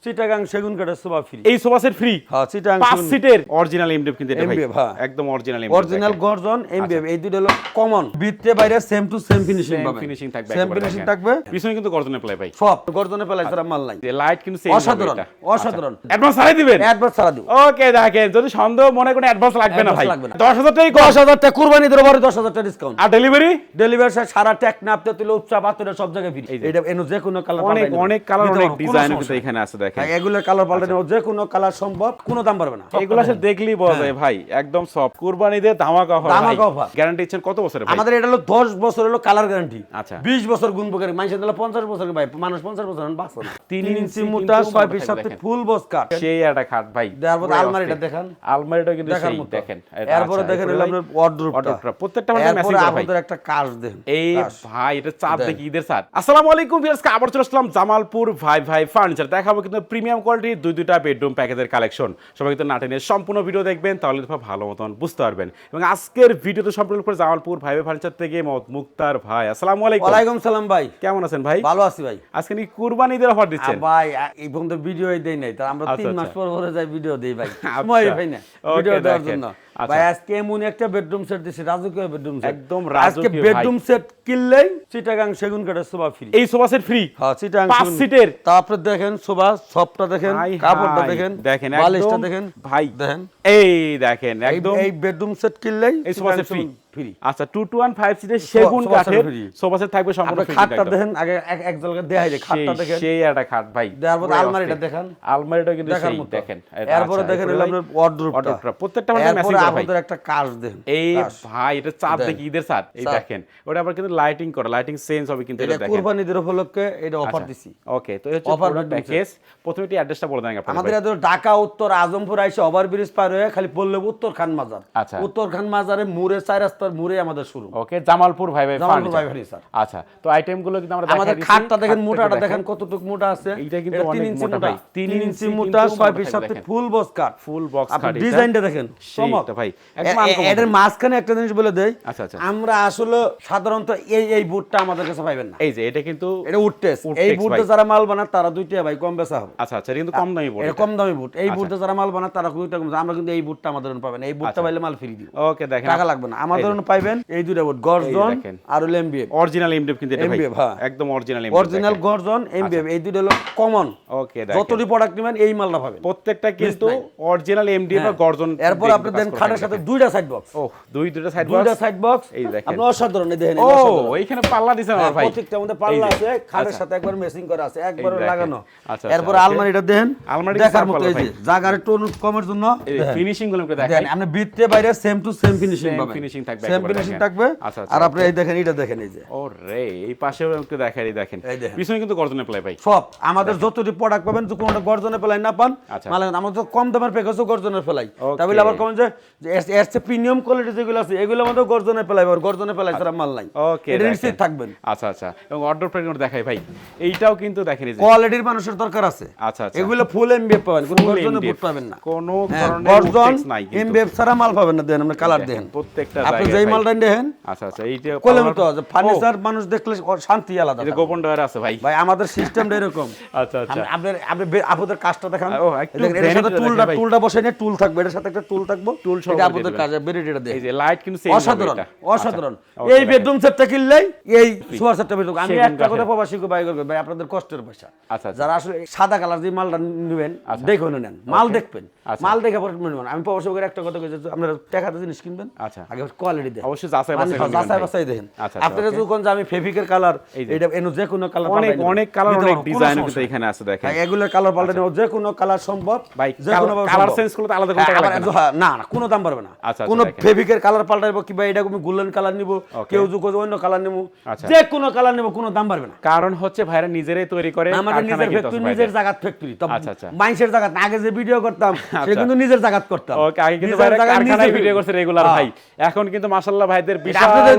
চিটাগাং সেগুন কাঠের sofa free. এই সোফা সেট ফ্রি। হ্যাঁ, চিটাগাং 5 সিটের অরিজিনাল এমডিএফ কিন্তু এটা ভাই। MDF, হ্যাঁ। একদম অরিজিনাল এমডিএফ। অরিজিনাল গর্জন এমবিএফ এই দুটো হলো কমন। ভিতরে বাইরে সেম টু সেম ফিনিশিং পাবেন। ফিনিশিং থাকবে, সেম ফিনিশিং থাকবে। পিছনে কিন্তু গর্জনের প্লাই ভাই। সব গর্জনের পেলাই ছাড়া মাল নাই। যে লাইট কিন্তু সেম অসাধারণ অসাধারণ। অ্যাডভান্স ছাড়াই দিবেন। অ্যাডভান্স ছাড়া দিব। ওকে দেখেন, যদি সন্দেহ মনে করেন অ্যাডভান্স লাগবে না ভাই। লাগবে না। 10,000 টাকাই 10,000 টাকা কুরবানিদের উপরে 10,000 টাকা ডিসকাউন্ট। আর ডেলিভারি ডেলিভারি সারা ট্যাক নাপতে তুলে উপচা পাতরে সব জায়গায় ফ্রি। এটা এনো যে কোনো কালার অনেক অনেক কালার অনেক ডিজাইন কিন্তু এখানে আছে দেখেন। এগুলোর কালার পাল্টে নেব, যে কোনো কালার সম্ভব, কোনো দাম পারবে না। এগুলো আসলে দেখলেই বোঝা যায় ভাই, একদম সফট। কুরবানিদের ধামাকা অফার ভাই। ধামাকা অফার। গ্যারান্টি দিচ্ছেন কত বছরের ভাই? আমাদের এটা হলো 10 বছর হলো কালার গ্যারান্টি। আচ্ছা। 20 বছর গুণবকারী মানুষের দিলে 50 বছর ভাই, মানুষ 50 বছর বাঁচে না। 3 ইঞ্চি কিন্তু মোটা 6 মোটা পিস সাথে দেখেন। Full box cut. সেই একটা খাট ভাই। তারপর আলমারিটা দেখেন। আলমারিটা কিন্তু দেখার সেই মতো। দেখেন। এরপরে দেখেন হলো আপনার ওয়ার্ডরোবটা। প্রত্যেকটা মানে ম্যাচিং করা ভাই। আমাদের একটা কাজ দেন। এই ভাই এটা চাঁদ দেখি ঈদের চাঁদ। আসসালামু আলাইকুম ভিউয়ার্স, আবার চলে আসলাম জামালপুর ভাই ভাই ফার্নিচার। দেখাবো কিন্তু প্রিমিয়াম কোয়ালিটির দুইটা বেডরুম প্যাকেজের কালেকশন। সবাই কিন্তু নাটেনের সম্পূর্ণ ভিডিও দেখবেন, তাহলে তো ভালো মতন বুঝতে পারবেন। এবং আজকের ভিডিওতে সম্পূর্ণ করে জামালপুর ভাই ভাই ফার্নিচার থেকে মুক্তার ভাই। আসসালামু আলাইকুম। ওয়ালাইকুম সালাম ভাই। কেমন আছেন ভাই? ভালো আছি ভাই। আজকে কি কুরবানি ঈদের অফার দিচ্ছেন? ভাই এই পর্যন্ত ভিডিওই দেই নাই, তার আমরা 3 মাস পর পরে যাই ভিডিও দেই ভাই। সময় পাই না ভিডিও দেওয়ার জন্য। ভাই আজকে এমন একটা বেডরুম সেট দিছি, রাজকীয় বেডরুম সেট। একদম আজকে রাজকীয় বেডরুম সেট কিনলেই চিটাগাং সেগুন কাঠের সোফা ফ্রি। এই সোফা সেট ফ্রি। হ্যাঁ, চিটাগাং 5 সিটের। তারপর দেখেন সোফা সফটটা দেখেন, কাপড়টা দেখেন, দেখেন বালিশটা দেখেন ভাই। দেখেন এই দেখেন একদম এই বেডরুম সেট কিনলেই এই সোফা সেট ফ্রি। ফ্রি। আচ্ছা 215 সিটের সেগুন কাঠের সোফা সেট থাকবে সম্পূর্ণ ফ্রি। খাটটা দেখেন, আগে এক জায়গায় দেখাই দেয় খাটটা দেখেন। সেই একটা খাট ভাই। তারপর আলমারিটা দেখেন। আলমারিটা কিন্তু দেখার সেই মতো। দেখেন। এরপরে দেখেন হলো আপনার ওয়ার্ডরোবটা। প্রত্যেকটা মানে ম্যাচিং করা ভাই। আমাদের একটা কাজ দেন। এই ভাই এটা চাঁদ দেখি ঈদের চাঁদ। এই দেখেন ওটা আবার কিন্তু লাইটিং করা, লাইটিং চেঞ্জ হবে কিন্তু এটা এটা দেখেন। কুরবানিদের উপলক্ষে এটা অফার দিছি। ওকে, তো এই হচ্ছে Offer পুরো দিচ্ছে। প্যাকেজ। প্রথমে একটু অ্যাড্রেসটা বলে দেন আপনারা। আমাদের এত ঢাকা উত্তর আজমপুর আইসে ওভারব্রিজ পার হয়ে খালি পড়লে উত্তর খান মাজার। আচ্ছা। উত্তর খান মাজারে মুড়ে 4 রাস্তার মুড়ে আমাদের শুরু। ওকে, জামালপুর ভাই ভাই জামালপুর ভাই ফার্নিচার। ফার্নিচার। আচ্ছা, তো আইটেম গুলো কিন্তু আমরা আমাদের দেখাই দিছি। খাটটা দেখেন, খাটটা মোটাটা দেখেন। দেখেন কতটুকু মোটা আছে। এইটা কিন্তু 3 অনেক ইঞ্চি মোটা মোটা। ভাই। 3 ইঞ্চি কিন্তু মোটা মোটা 6 পিস থাকবে সাথে দেখেন। Full box cut. Full box আপনি কাট এটা। ডিজাইনটা দেখেন। চমক সেইটা ভাই। একদম আনকমন। এর মাঝখানে একটা জিনিস বলে দেই। আচ্ছা, আচ্ছা। আমরা আসলে সাধারণত এই বুটটা আমাদের কাছে পাইবেন না। এই যে এটা কিন্তু এটা উডটেক্স। Wood এই text বুটে ভাই। যারা মাল বানায় তারা 2 টাকা ভাই কম বেচা হবে। আচ্ছা আচ্ছা, এটা কিন্তু কম দামি পড়ে। এটা কম দামি বুট। এই বুটে যারা মাল বানায় তারা 2 টাকা কম। আমরা কিন্তু এই বুটটা আমাদের পাবেন। এই বুটটা পাইলে মাল ফ্রি দিব। ওকে দেখেন। টাকা লাগবে না। আমাদের পাইবেন এই দুইটা বুট, গর্জন দেখেন। আর এমবিএফ। অরিজিনাল এমডিএফ কিন্তু এটা ভাই। MDF, হ্যাঁ। একদম অরিজিনাল এমডিএফ। অরিজিনাল গর্জন এমবিএফ এই দুইটা হলো কমন। ওকে দেখেন। যতটি প্রোডাক্ট নেবেন এই মালটা পাবেন। প্রত্যেকটা কিন্তু অরিজিনাল এমডিএফ আর গর্জন। এরপর আপনি দেন খাটের সাথে দুইটা সাইড বক্স। ও দুইটা সাইড দুইটা বক্স। Side box. এই দেখেন। আপনি অসাধারণ এই দেখেন। ও এইখানে পাল্লা দিছেন আমার ভাই। প্রত্যেকটার মধ্যে পাল্লা এই যে। আছে, খাটের আচ্ছা। সাথে একবার মেসিং করা আছে, একবার দেখেন। লাগানো। আচ্ছা, এরপর আচ্ছা, আলমারিটা দেন। আলমারি দেখার সাফ মতো পাল্লা এই যে ভাই। জায়গার টোন কমের জন্য এই ফিনিশিং গুলো একটু দেখেন। দেখাই। আপনি ভিতরে বাইরে same to same finishing Same পাবেন। finishing থাকবে সেম একেবারে ফিনিশিং দেখেন। থাকবে। আচ্ছা, আচ্ছা, আর আপনি এই দেখেন, এটা দেখেন এই যে। ওরে এই পাশেও একটু দেখাই দেখেন। এই দেখেন। পিছনে কিন্তু গর্জনের প্লাই ভাই। সব আমাদের যতটি প্রোডাক্ট পাবেন যে কোনটা গর্জনের ফেলাই না পান, আচ্ছা। মানে আমাদের তো কম দামের প্যাকেজও গর্জনের ফেলাই। Okay. তাহলে আবার কমেন যে এর চেয়ে প্রিমিয়াম কোয়ালিটি যেগুলো আছে এগুলো আমাদের গর্জনের ফেলাই, আর গর্জনের ফেলাই ছাড়া মাল নাই। ওকে এটা নিশ্চিত থাকবেন। আচ্ছা আচ্ছা, এবং অর্ডার প্রিন্ট দেখাই ভাই। এইটাও কিন্তু দেখেন এই যে। কোয়ালিটির মানুষের দরকার আছে। আচ্ছা আচ্ছা। এগুলো ফুল এমবিএফ পাবেন, কোনো Full গর্জনের MDF, বুট পাবেন না। কোনো হ্যাঁ, ধরনের গর্জন text নাই কিন্তু। এমবিএফ ছাড়া মাল পাবেন না। দেন আমরা কালার দেন প্রত্যেকটা আপনি জায়গায় যেই ভাই। মালটা দেখেন আচ্ছা আচ্ছা, এইটা কোলে মতো আছে। ফার্নিচার মানুষ দেখলে শান্তি আলাদা। এটা গোপন ডয়ার আছে ভাই। ভাই আমাদের সিস্টেমটা এরকম। আচ্ছা আচ্ছা। আপনাদের কাজটা দেখান। ও, একটু দেখেন, এটার সাথে vanity দেখাই ভাই। টুলটা বসে নিয়ে টুল থাকবে, এটার সাথে একটা টুল থাকবে। টুল সহ এটা দিয়ে আপনাদের দিবেন। কাজে বেরিটা দেন। এই যে লাইট কিন্তু সেম অসাধারণ অসাধারণ। এই বেডরুম সেটটা কিনলেই এই সুপার সেটটা বের আমি সেগুন একটা কথা কাঠের। প্রবাসীকে বাই করবে ভাই, আপনাদের কষ্টের পয়সা। আচ্ছা আচ্ছা। যারা আসলে সাদা কালার যে মালটা নেবেন দেখুন, নেন মাল দেখবেন, আচ্ছা। মাল দেখে পরে নেবেন। আমি প্রবাসী একটা কথা কইছি, আপনারা টাকাতে জিনিস কিনবেন, আচ্ছা। আগে কোয়ালিটি দেখেন, অবশ্যই যাচাই বাছাই করে নেবেন যাচাই ভাই। বাছাই দেখেন। আচ্ছা, আপনারা okay। যখন যে আমি ফেভিকের কালার এই যে। এটা এনো যে কোনো কালার অনেক অনেক কালার অনেক ডিজাইন কিন্তু এখানে আছে দেখেন। এগুলোর কালার পাল্টে নেব, যে কোনো কালার সম্ভব ভাই, যে কোনো কালার চেঞ্জ করলে তো আলাদা করে টাকা লাগবে না। না না কোনো দাম পারবে না। আচ্ছা, কোনো দেখেন। ফেভিকের কালার পাল্টাইবো কিংবা এটা আমি গোল্ডেন কালার নিব, Okay। কেউ যদি অন্য কালার নিব, আচ্ছা। যে কোনো কালার নিব, কোনো দাম পারবে না। কারণ হচ্ছে ভাইরা নিজেরাই তৈরি করে, আমাদের কারখানায় নিজের কিন্তু ফ্যাক্টরি, আছে নিজের ভাইদের। জায়গার ফ্যাক্টরি। তো আচ্ছা, আচ্ছা। মাইন্সের জায়গা আগে যে ভিডিও করতাম সে আচ্ছা। কিন্তু নিজের জায়গা আঘাত করতাম। ওকে, আগে কিন্তু ভাই কারখানায় ভিডিও করছে রেগুলার ভাই, এখন কিন্তু মাশাআল্লাহ ভাইদের বিশাল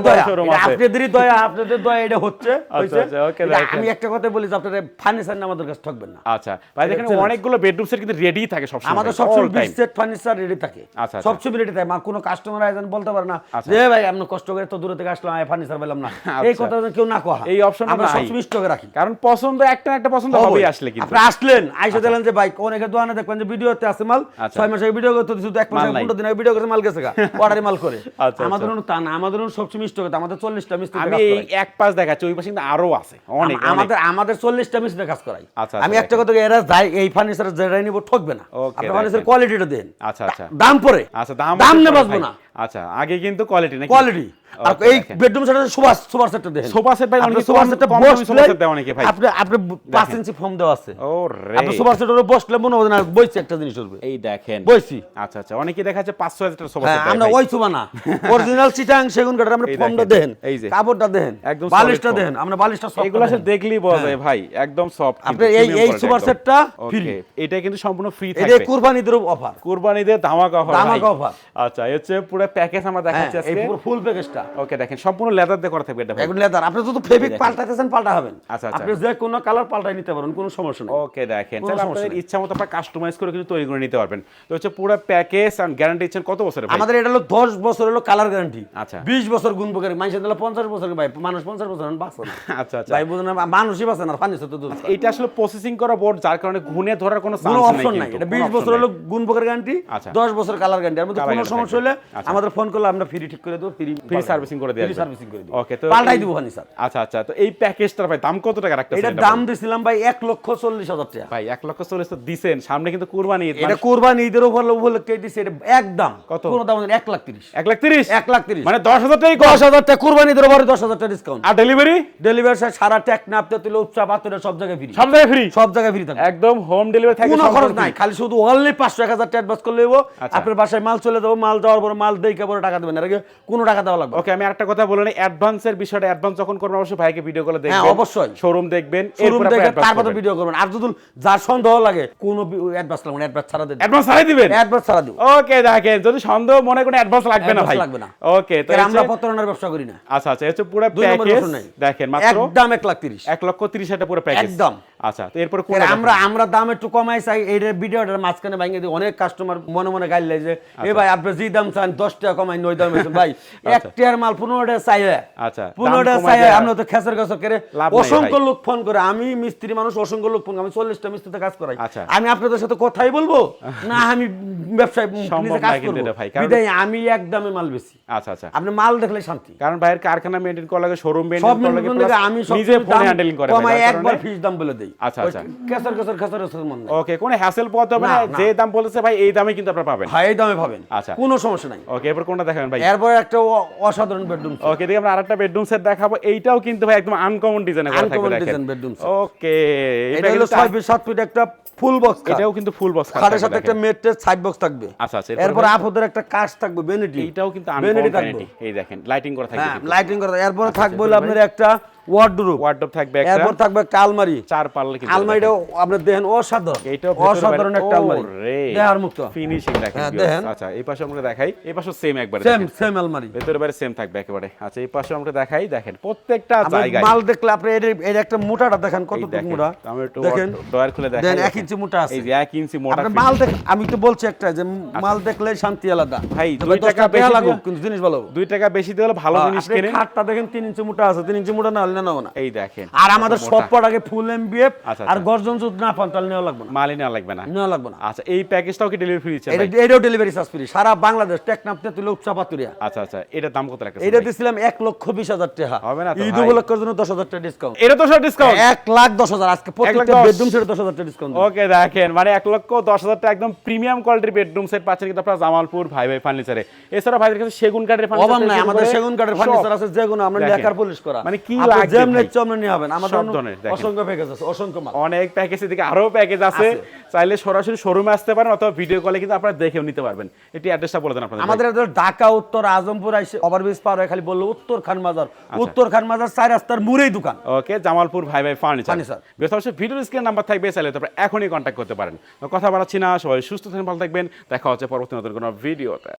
শোরুম আছে। আপনাদেরই দয়া, আপনাদের দয়া এটা হচ্ছে। আচ্ছা আচ্ছা, ওকে। আমি একটা কথা বলি যে আপনারা ফার্নিচার নিয়ে আমাদের কাছে ঠকবেন না। আচ্ছা ভাই, দেখেন অনেকগুলো বেডরুম সেট কিন্তু রেডি থাকে সব সময়, আমাদের সবসময় 20 সেট ফার্নিচার রেডি থাকে। আচ্ছা, সবসময় রেডি থাকে। কোনো কাস্টমার আইজন বলতে পারে না যে ভাই আপনি কষ্ট করে তো দূরে থেকে আসলাম, ফার্নিচার পেলাম না, এই কথা কেউ না কয়। এই অপশনটা আমরা নাই, সবসময় স্টকে রাখি, কারণ পছন্দ একটা একটা পছন্দ হবেই। আসলে কিন্তু আপনি আসলেন আইসা দিলেন যে ভাই অনেকে দোকানে দেখবেন যে ভিডিওতে আছে মাল 6 মাস আগে ভিডিও করতে শুধু 1 মাস আগে 15 দিন আগে ভিডিও করে মাল গেছে গা অর্ডারে মাল করে। আমাদের তা না, আমাদের সবসময় স্টকে, আমাদের 40টা মিস্ত্রি কাজ আমি করাই। এই এক পাশ দেখাচ্ছি, ওই পাশে কিন্তু আরো আছে অনেক। আমাদের 40টা মিস্ত্রি কাজ করাই। আচ্ছা, আমি একটা কথা এরা যাই এই ফার্নিচার যেটা নিব ঠকবে না। আপনি ফার্নিচার কোয়ালিটিটা দেন। আচ্ছা আচ্ছা, দাম পরে, আচ্ছা দাম নে বাঁচবো না। আচ্ছা, আগে কিন্তু কোয়ালিটি নাকি? কোয়ালিটি। আর এই বেডরুম সেট সোফা সেটটা দেন। সোফা সেট ভাই, অনেক সোফা সেটটা সোফা সেট দেওয়া নাকি ভাই? আপনি 5 ইঞ্চি ফর্ম দেওয়া আছে। ও রে, আপনি সোফা সেটের বসলে মনে হবে না বইছে একটা জিনিস হবে। এই দেখেন বইছি। আচ্ছা আচ্ছা, অনেকে দেখাচ্ছে 500 টাকা সোফা হ্যাঁ, সেট। আমরা ওই সোফা না, অরিজিনাল চিটাং সেগুন কাঠের। আমরা ফর্মটা দেন, এই যে কাপড়টা দেন, একদম বালিশটা দেন। আমরা বালিশটা সফট, এগুলো আসলে দেখলেই বোঝা যায় ভাই, একদম সফট। আপনি এই সোফা সেটটা ফ্রি। এটা কিন্তু সম্পূর্ণ ফ্রি এটা থাকবে। কুরবানিদের অফার, কুরবানিদের ধামাকা অফার। ধামাকা অফার। আচ্ছা, এই হচ্ছে পুরো প্যাকেজ আমরা দেখাচ্ছি এই আজকে। পুরো ফুল প্যাকেজটা। ওকে, দেখেন সম্পূর্ণ লেদার দিয়ে করা থাকবে এটা ভাই। এগুলো লেদার। আপনি যদি ফেব্রিক পাল্টাতেছেন পাল্টা হবেন। আচ্ছা আচ্ছা, আপনি যে কোনো কালার পাল্টাই নিতে পারেন, কোনো সমস্যা নেই। ওকে, দেখেন তাহলে আপনাদের ইচ্ছা মতো আপনারা কাস্টমাইজ করে কিন্তু তৈরি করে নিতে পারবেন। তো হচ্ছে পুরো প্যাকেজ এন্ড গ্যারান্টি দিচ্ছেন কত বছরের ভাই? আমাদের এটা হলো 10 বছর হলো কালার গ্যারান্টি। আচ্ছা, 20 বছর গুনবো করে মানুষের দিলে 50 বছর ভাই, মানুষ 50 বছর বাঁচে না। আচ্ছা আচ্ছা ভাই বুঝুন না, মানুষই বাঁচে না, ফার্নিচার তো দূর। এটা আসলে প্রসেসিং করা বোর্ড, যার কারণে ঘুনে ধরার কোনো চান্স অপশন নাই। এটা 20 বছর হলো গুনবো করে গ্যারান্টি, আচ্ছা, 10 বছর কালার গ্যারান্টি। এর মধ্যে কোনো সমস্যা হলে আচ্ছা, আমাদের ফোন করলে আমরা ফ্রি ঠিক করে দেব, ফ্রি সার্ভিসিং করে দেব। ফ্রি সার্ভিসিং করে দেব। ওকে, তো পাল্টাই দিব ফার্নিচার। আচ্ছা আচ্ছা, তো এই প্যাকেজটার ভাই দাম কত টাকা রাখতেছেন? এটা দাম দিছিলাম ভাই 1,40,000 টাকা। ভাই 1,40,000 তো দিবেন, সামনে কিন্তু কুরবানি ঈদ। এটা কুরবানি ঈদের উপলক্ষে দিছি। এটা একদম কত? কোনো দাম নেই, 1,30,000। 1,30,000? 1,30,000 মানে 10,000 টাকাই 10,000 টাকা কুরবানি ঈদের উপরে 10,000 টাকা ডিসকাউন্ট। আর ডেলিভারি? ডেলিভারি সারা টেক নাপতে তুলে উৎসব আতরে সব জায়গায় ফ্রি। সব জায়গায় ফ্রি? সব জায়গায় ফ্রি থাকবে, একদম হোম ডেলিভারি থাকে, কোনো খরচ নাই। খালি শুধু অনলি 500-1000 টাকা অ্যাডভান্স করলে হইব। আপনার বাসায় মাল চলে যাবো, মাল যাওয়ার পর মাল দেই কেবল টাকা দেবেন, এর আগে কোনো টাকা দেওয়া লাগবে। ওকে, আমি আরেকটা কথা বলে নিই, অ্যাডভান্সের বিষয়টা, অ্যাডভান্স যখন করবেন অবশ্যই ভাইকে ভিডিও কলে দেখবেন। হ্যাঁ, অবশ্যই শোরুম দেখবেন, শোরুম এরপর দেখে আপনি তারপর ভিডিও করবেন। আর যদি যার সন্দেহ লাগে কোনো অ্যাডভান্স লাগবে না, অ্যাডভান্স ছাড়া দেন। অ্যাডভান্স ছাড়াই দিবেন? অ্যাডভান্স ছাড়া দিব। ওকে, দেখেন যদি সন্দেহ মনে কোনো অ্যাডভান্স লাগবে না ভাই, লাগবে না। ওকে, তো আমরা প্রতারণার ব্যবসা করি না। আচ্ছা আচ্ছা, এটা পুরো প্যাকেজ দেখেন মাত্র একদম 1,30,000। 1,30,000 টাকা পুরো প্যাকেজ একদম। আচ্ছা, তো এরপর কোন আমরা দাম একটু কমাই চাই। এই ভিডিওটার মাঝখানে ভাঙিয়ে দিই, অনেক কাস্টমার মনে মনে গাইলে যে এ ভাই আপনি যে দাম চান 10 টাকা কমাই, 9 দাম হয়েছে ভাই। 1 টাকার মাল 15 টাকা চাই। আচ্ছা, 15 টাকা চাই। আমরা তো খেসার করে অসংখ্য লোক ফোন করে। আমি মিস্ত্রি মানুষ, অসংখ্য লোক ফোন, আমি 40টা মিস্ত্রিতে কাজ করাই। আমি আপনাদের সাথে কথাই বলবো না, আমি ব্যবসায় নিজে কাজ করব বিদায় আমি একদমে মাল বেশি। আচ্ছা আচ্ছা, আপনি মাল দেখলে শান্তি। কারণ ভাইয়ের কারখানা মেইনটেইন করা লাগে, শোরুম মেইনটেইন সব করা লাগে, আমি নিজে ফোন হ্যান্ডেলিং করে কমাই একবার ফিস দাম বলে দেই। আচ্ছা আচ্ছা, খেসার মন নাই। ওকে, কোনো হ্যাসেল পড়তে হবে না, যে দাম বলেছে ভাই এই দামে কিন্তু আপনারা পাবেন। হ্যাঁ, এই দামে পাবেন। আচ্ছা, কোনো সমস্যা নাই। ওকে, এরপর কোনটা দেখাবেন ভাই? এরপর একটা অসাধারণ বেডরুম। ওকে, দেখি আমরা আরেকটা বেডরুম সেট দেখাবো। এইটাও কিন্তু ভাই একদম আনকমন ডিজাইনে করা থাকবে দেখেন। ওকে, এটা হলো 6 ফিট 7 ফিট একটা ফুল বক্স। এটাও কিন্তু ফুল বক্স খাটের সাথে একটা মেটের সাইড বক্স থাকবে। আচ্ছা আচ্ছা, এরপর আপদের একটা কাচ থাকবে ভ্যানিটি। এটাও কিন্তু আনকমন ভ্যানিটি। এই দেখেন লাইটিং করা থাকবে। হ্যাঁ, লাইটিং করা। এরপর থাকবে হলো আপনার একটা ওয়ার্ডরোব থাকবে একটা। এরপর থাকবে একটা আলমারি, 4 পাল্লা কিন্তু। আলমারিটাও আপনি দেখেন অসাধারণ। এইটাও অসাধারণ একটা আলমারি, দেহার মুক্ত ফিনিশিং দেখেন। আচ্ছা, এই পাশে আমরা দেখাই, এই পাশে সেম একবারে সেম আলমারি, ভেতরে বাইরে সেম থাকবে একেবারে। আচ্ছা, এই পাশে আমরা দেখাই, দেখেন প্রত্যেকটা জায়গায় মাল দেখলে আপনি এর একটা মোটাটা দেখেন কতটুকু মোটা। আমি একটু দেখেন ডয়ার খুলে দেখাই, 1 ইঞ্চি মোটা আছে। এই যে 1 ইঞ্চি মোটা। আপনি মাল দেখ, আমি তো বলছি একটা যে মাল দেখলে শান্তি আলাদা ভাই। 2 টাকা বেশি লাগুক কিন্তু জিনিস ভালো। 2 টাকা বেশি দিলে ভালো জিনিস কেনেন। খাটটা দেখেন 3 ইঞ্চি মোটা আছে, 3 ইঞ্চি মোটা না হলে নাও না। এই দেখেন, আর আমাদের সব প্রোডাক্টে ফুল এমবিএফ আচ্ছা, আর গর্জন যদি না পান তাহলে নেওয়া লাগবে না, মালই নেওয়া লাগবে না, নেওয়া লাগবে না। আচ্ছা, এই প্যাকেজটাও কি ডেলিভারি ফ্রি দিচ্ছেন ভাই? এটাও ডেলিভারি চার্জ ফ্রি সারা বাংলাদেশ। টেকনাফতে তুলে উপচাপাতুরিয়া। আচ্ছা আচ্ছা, এটার দাম কত রাখছেন? এটা দিছিলাম 1,20,000 টাকা। হবে না তো ঈদ ভাই? উপলক্ষের জন্য 10,000 টাকা ডিসকাউন্ট। এটা তো সব ডিসকাউন্ট 1,10,000 আজকে প্রত্যেকটা বেডরুম সেটে 10,000 টাকা ডিসকাউন্ট। ওকে, দেখেন মানে 1,10,000 টাকা একদম প্রিমিয়াম কোয়ালিটির বেডরুম সেট পাচ্ছেন কিন্তু আপনারা জামালপুর ভাই ভাই ফার্নিচারে। এছাড়া ভাইদের কাছে সেগুন কাঠের ফার্নিচার অভাব নাই, আমাদের সেগুন কাঠের ফার্নিচার আছে যেগুলো আমরা লেখার পলিশ করা। মানে কি লাগে যেমনি চমনে নিয়ে হবেন আমাদের সব ধরনের দেখেন। অসংখ্য প্যাকেজ আছে, অসংখ্য মাল। অনেক প্যাকেজ এদিকে আরো প্যাকেজ আছে, চাইলে সরাসরি শোরুমে আসতে পারেন অথবা ভিডিও কলে কিন্তু আপনারা দেখেও নিতে পারবেন। এটি অ্যাড্রেসটা বলে দেন আপনাদের। আমাদের ঢাকা উত্তর আজমপুর আইসে ওভারব্রিজ পার হয়ে খালি বললো উত্তর খান বাজার, উত্তর খান বাজার 4 রাস্তার মুড়েই দোকান। ওকে, জামালপুর ভাই ভাই ফার্নিচার। ফার্নিচার। বেশ অবশ্যই ভিডিওর স্ক্রিন নাম্বার থাকবে, চাইলে তারপরে এখনই কন্ট্যাক্ট করতে পারেন। তো কথা বাড়াচ্ছি না, সবাই সুস্থ থাকেন, ভালো থাকবেন, দেখা হচ্ছে পরবর্তী নতুন কোনো ভিডিওতে।